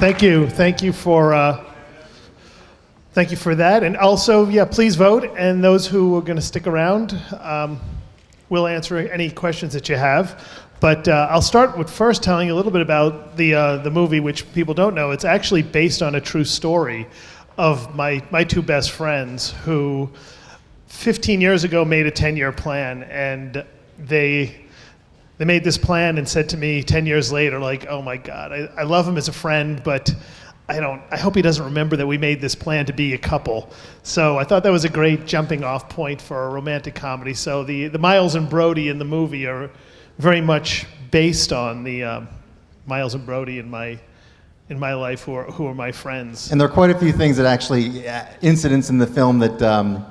Thank you. Thank you for that. And also, yeah, please vote. And those who are going to stick around, we'll answer any questions that you have. But I'll start with first telling you a little bit about the movie, which people don't know. It's actually based on a true story of my two best friends who 15 years ago made a 10-year plan, and they made this plan and said to me 10 years later, like, oh my God, I love him as a friend, but I hope he doesn't remember that we made this plan to be a couple. So I thought that was a great jumping off point for a romantic comedy. So the Miles and Brody in the movie are very much based on the Miles and Brody in my life who are my friends. And there are quite a few things that actually, incidents in the film that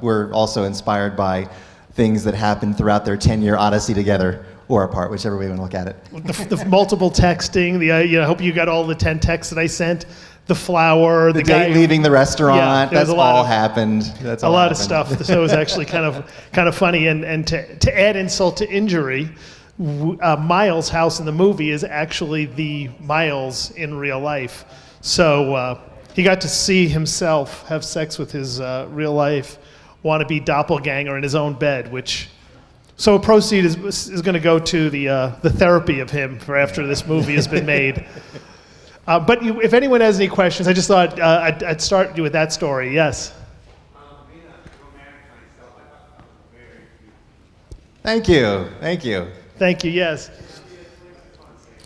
were also inspired by things that happened throughout their 10-year odyssey together, or apart, whichever way you want to look at it. The multiple texting, I hope you got all the 10 texts that I sent, the flower, the guy date leaving the restaurant, yeah, that's all happened. That's a lot of stuff, so it was actually kind of funny. And to add insult to injury, Miles' house in the movie is actually the Miles in real life. So he got to see himself have sex with his real life wannabe doppelganger in his own bed, so a proceed is going to go to the therapy of him for after this movie has been made. But if anyone has any questions, I just thought I'd start you with that story. Yes. Thank you. Thank you. Thank you, yes.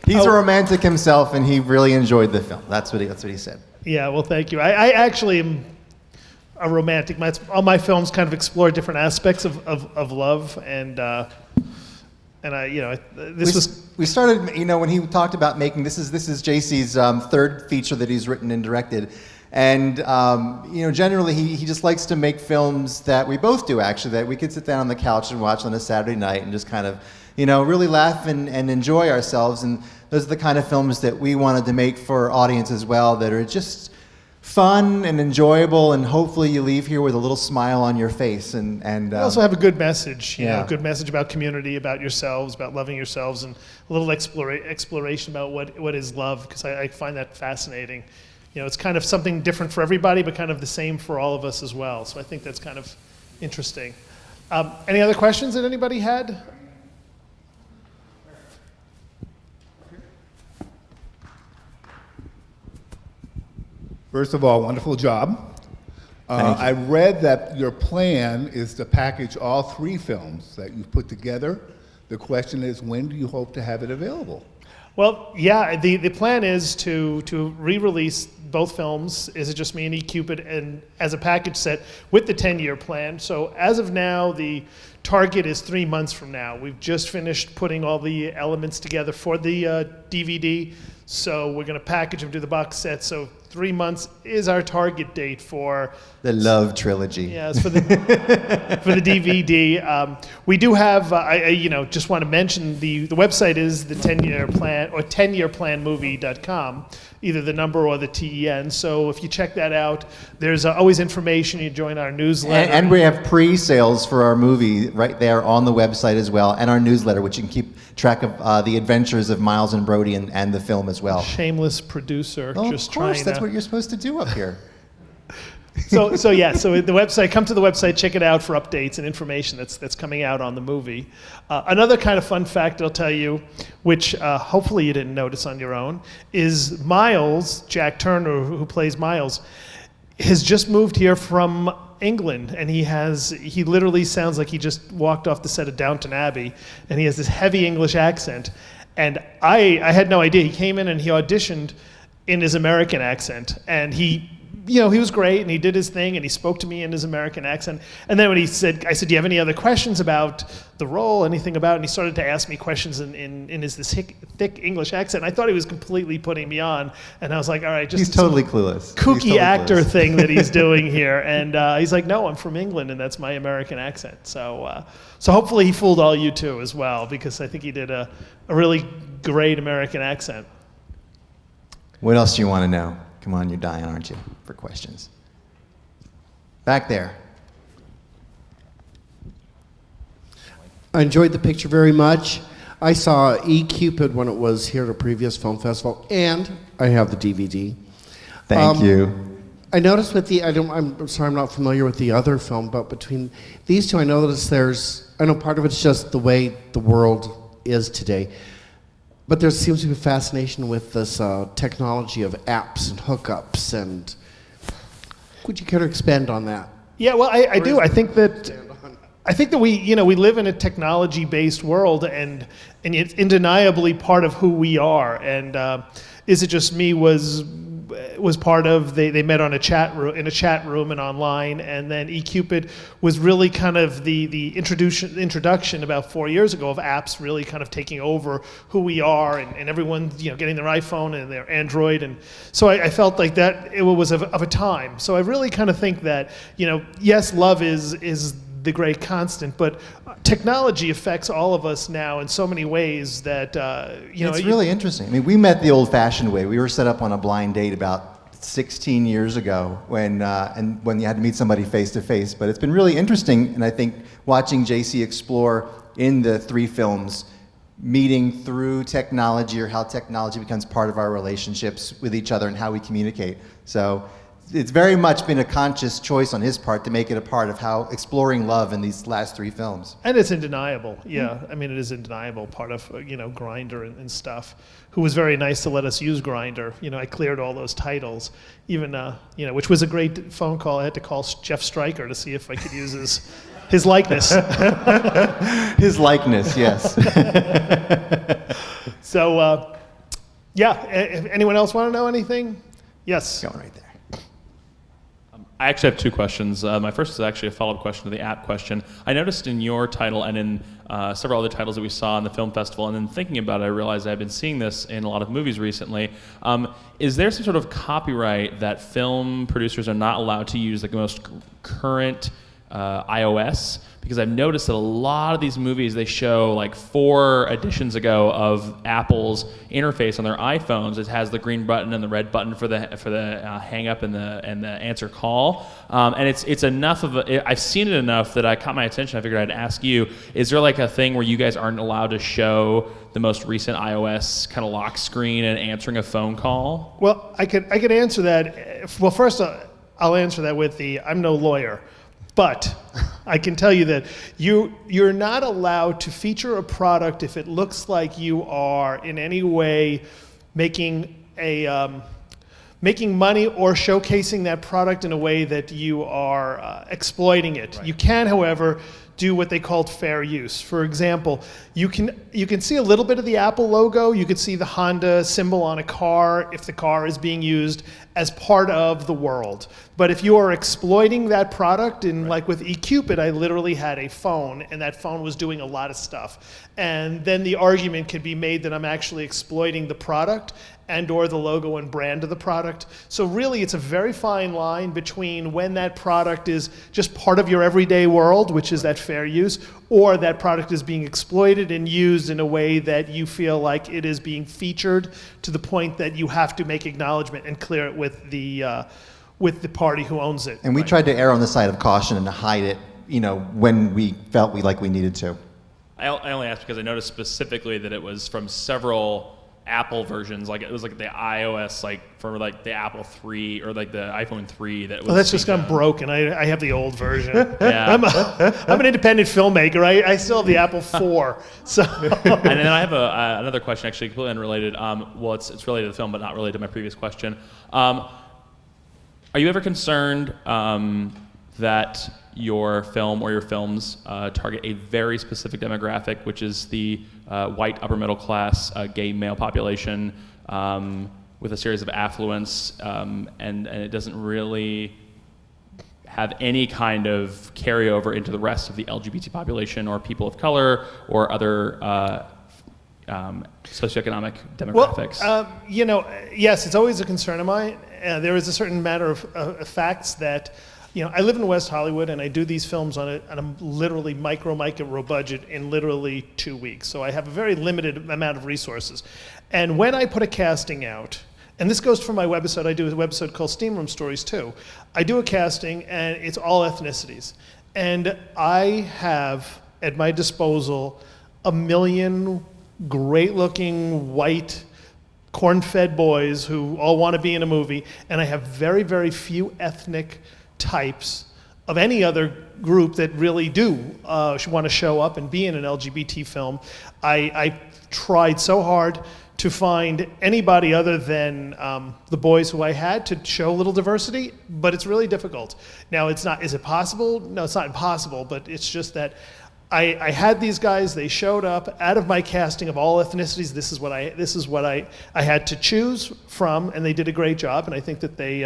He's a romantic himself, and he really enjoyed the film. That's what he said. Yeah, well, thank you. I actually am a romantic. All my films kind of explore different aspects of love, and we started, when he talked about making, this is JC's third feature that he's written and directed. And, generally he just likes to make films that we both do, actually, that we could sit down on the couch and watch on a Saturday night and just kind of, really laugh and enjoy ourselves. And those are the kind of films that we wanted to make for our audience as well, that are just fun and enjoyable, and hopefully you leave here with a little smile on your face. And also have a good message, a good message about community, about yourselves, about loving yourselves, and a little exploration about what is love, because I find that fascinating. It's kind of something different for everybody, but kind of the same for all of us as well. So I think that's kind of interesting. Any other questions that anybody had? First of all, wonderful job. I read that your plan is to package all three films that you've put together. The question is, when do you hope to have it available? Well, yeah, the plan is to re-release both films, Is It Just Me and E-Cupid, and as a package set with the 10-year plan. So as of now, the target is 3 months from now. We've just finished putting all the elements together for the DVD, so we're going to package them, do the box set. So 3 months is our target date for the Love Trilogy. Yes, for the DVD. We do have. I just want to mention the website is the 10-year plan, or 10yearplanmovie.com, either the number or the TEN. So if you check that out, there's always information. You join our newsletter, and we have pre-sales for our movie right there on the website as well, and our newsletter, which you can keep track of the adventures of Miles and Brody and the film as well. Shameless producer, just of course, trying. That's what you're supposed to do up here. So the website, come to the website, check it out for updates and information that's coming out on the movie. Another kind of fun fact I'll tell you, which hopefully you didn't notice on your own, is Miles, Jack Turner, who plays Miles, has just moved here from England, and he literally sounds like he just walked off the set of Downton Abbey, and he has this heavy English accent. And I had no idea. He came in and he auditioned in his American accent, and he was great, and he did his thing, and he spoke to me in his American accent. And then when I said, do you have any other questions about the role, anything about it? And he started to ask me questions in this thick English accent. And I thought he was completely putting me on, and I was like, all right, just he's totally clueless. Kooky totally actor clueless. Thing that he's doing here. And he's like, no, I'm from England, and that's my American accent. So hopefully he fooled all you too as well, because I think he did a really great American accent. What else do you want to know? Come on, you're dying, aren't you, for questions? Back there. I enjoyed the picture very much. I saw E-Cupid when it was here at a previous film festival, and I have the DVD. Thank you. I noticed with I'm sorry, I'm not familiar with the other film, but between these two, I noticed I know part of it's just the way the world is today, but there seems to be a fascination with this technology of apps and hookups, and would you care to expand on that? Yeah, well, I do. I think that we live in a technology-based world, and it's undeniably part of who we are. And Is It Just Me was part of, they met on in a chat room and online, and then eCupid was really kind of the introduction about 4 years ago of apps really kind of taking over who we are, and everyone getting their iPhone and their Android, and so I felt like that it was of a time. So I really kind of think that yes, love is the great constant, but technology affects all of us now in so many ways that It's really interesting. I mean, we met the old-fashioned way. We were set up on a blind date about 16 years ago when you had to meet somebody face to face. But it's been really interesting, and I think watching JC explore in the 3 films, meeting through technology, or how technology becomes part of our relationships with each other and how we communicate. So it's very much been a conscious choice on his part to make it a part of how exploring love in these last 3 films. And it's undeniable, yeah. I mean, it is undeniable part of Grindr and stuff. Who was very nice to let us use Grindr. I cleared all those titles, even which was a great phone call. I had to call Jeff Stryker to see if I could use his likeness. His likeness, yes. So, if anyone else want to know anything? Yes. Going right there. I actually have 2 questions. My first is actually a follow-up question to the app question. I noticed in your title and in several other titles that we saw in the film festival, and then thinking about it, I realized I've been seeing this in a lot of movies recently. Is there some sort of copyright that film producers are not allowed to use, like the most current iOS? Because I've noticed that a lot of these movies, they show like 4 editions ago of Apple's interface on their iPhones. It has the green button and the red button for the hang up and the answer call. And it's enough of I've seen it enough that I caught my attention. I figured I'd ask you, is there like a thing where you guys aren't allowed to show the most recent iOS kind of lock screen and answering a phone call? Well, I could answer that. Well, first I'll answer that with I'm no lawyer. But I can tell you that you're not allowed to feature a product if it looks like you are in any way making money or showcasing that product in a way that you are exploiting it. Right. You can, however, do what they called fair use. For example, you can see a little bit of the Apple logo. You could see the Honda symbol on a car if the car is being used as part of the world. But if you are exploiting that product, like with eCupid, I literally had a phone, and that phone was doing a lot of stuff. And then the argument could be made that I'm actually exploiting the product and or the logo and brand of the product. So really, it's a very fine line between when that product is just part of your everyday world, which is that fair use, or that product is being exploited and used in a way that you feel like it is being featured to the point that you have to make acknowledgement and clear it with the party who owns it. And we tried to err on the side of caution and to hide it, when we felt we needed to. I only asked because I noticed specifically that it was from several Apple versions, like it was like the iOS, like for like the Apple 3 or like the iPhone 3 that was. Well, that's just gone broken. I have the old version. Yeah. I'm an independent filmmaker. I still have the Apple 4. So. And then I have another question, actually completely unrelated. Well, it's related to the film, but not related to my previous question. Are you ever concerned that your film or your films target a very specific demographic, which is the white upper middle class gay male population with a series of affluence, and it doesn't really have any kind of carryover into the rest of the LGBT population or people of color or other socioeconomic demographics? Well, yes, it's always a concern of mine. There is a certain matter of facts that, I live in West Hollywood and I do these films on a literally micro budget in literally 2 weeks. So I have a very limited amount of resources. And when I put a casting out, and this goes for my webisode, I do a webisode called Steam Room Stories too. I do a casting and it's all ethnicities. And I have at my disposal 1 million great looking white corn-fed boys who all want to be in a movie, and I have very, very few ethnic types of any other group that really do want to show up and be in an LGBT film. I tried so hard to find anybody other than the boys who I had to show a little diversity, but it's really difficult. Now, is it possible? No, it's not impossible, but it's just that I had these guys, they showed up out of my casting of all ethnicities. This is what I had to choose from, and they did a great job, and I think that they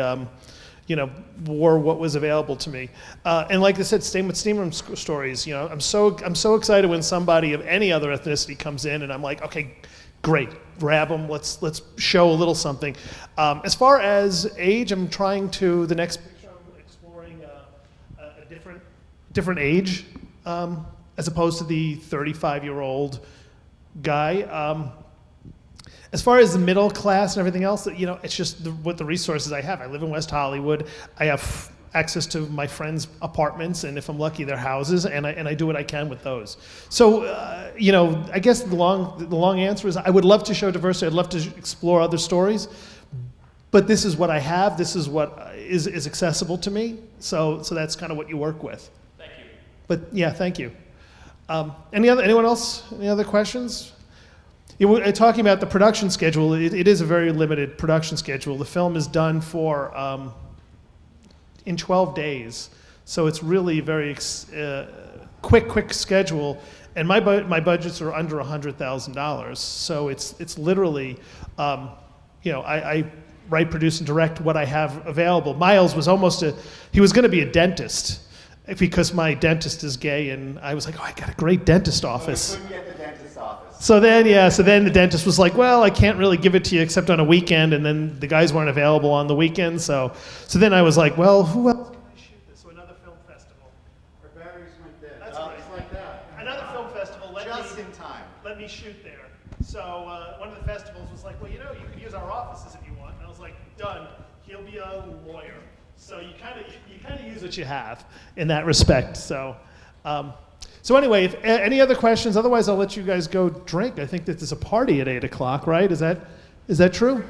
wore what was available to me. And like I said, staying with steam room stories, I'm so excited when somebody of any other ethnicity comes in, and I'm like, okay, great, grab them, let's show a little something. As far as age, the next picture I'm exploring a different age, as opposed to the 35-year-old guy. As far as the middle class and everything else, it's just what the resources I have. I live in West Hollywood. I have access to my friends' apartments, and if I'm lucky, their houses, and I do what I can with those. So, I guess the long answer is I would love to show diversity. I'd love to explore other stories, but this is what I have. This is what is accessible to me. So that's kind of what you work with. Thank you. But yeah, thank you. Anyone else? Any other questions? Talking about the production schedule, it is a very limited production schedule. The film is done in 12 days, so it's really a very quick schedule. And my budgets are under $100,000, so it's literally, I write, produce, and direct what I have available. Miles was he was going to be a dentist, because my dentist is gay, and I was like, oh, I got a great dentist office. Couldn't get the dentist's office. So then the dentist was like, well, I can't really give it to you except on a weekend, and then the guys weren't available on the weekend, so then I was like, well, who else can I shoot this? So another film festival. Our batteries went dead. That's right. Just like that. Another film festival. Just in time. Let me shoot there. So one of the festivals was like, well, you could use our offices if you want, and I was like, done. He'll be a lawyer. So you kind of use what you have in that respect. So anyway, if any other questions, otherwise I'll let you guys go drink. I think that there's a party at 8 o'clock, right? Is that true?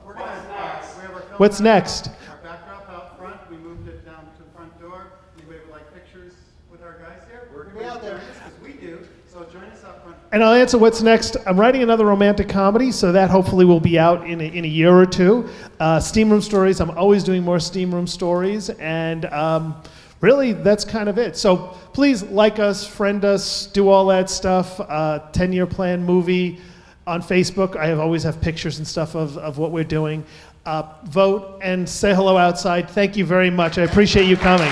We're going next? We have our film What's next? Our backdrop out front, we moved it down to the front door. Anybody would like pictures with our guys here? We're going to be out there. Because we do, so join us out front. And I'll answer what's next. I'm writing another romantic comedy, so that hopefully will be out in a year or two. Steam room stories, I'm always doing more steam room stories, and really, that's kind of it. So please like us, friend us, do all that stuff. 10-year plan movie on Facebook. I always have pictures and stuff of what we're doing. Vote and say hello outside. Thank you very much. I appreciate you coming.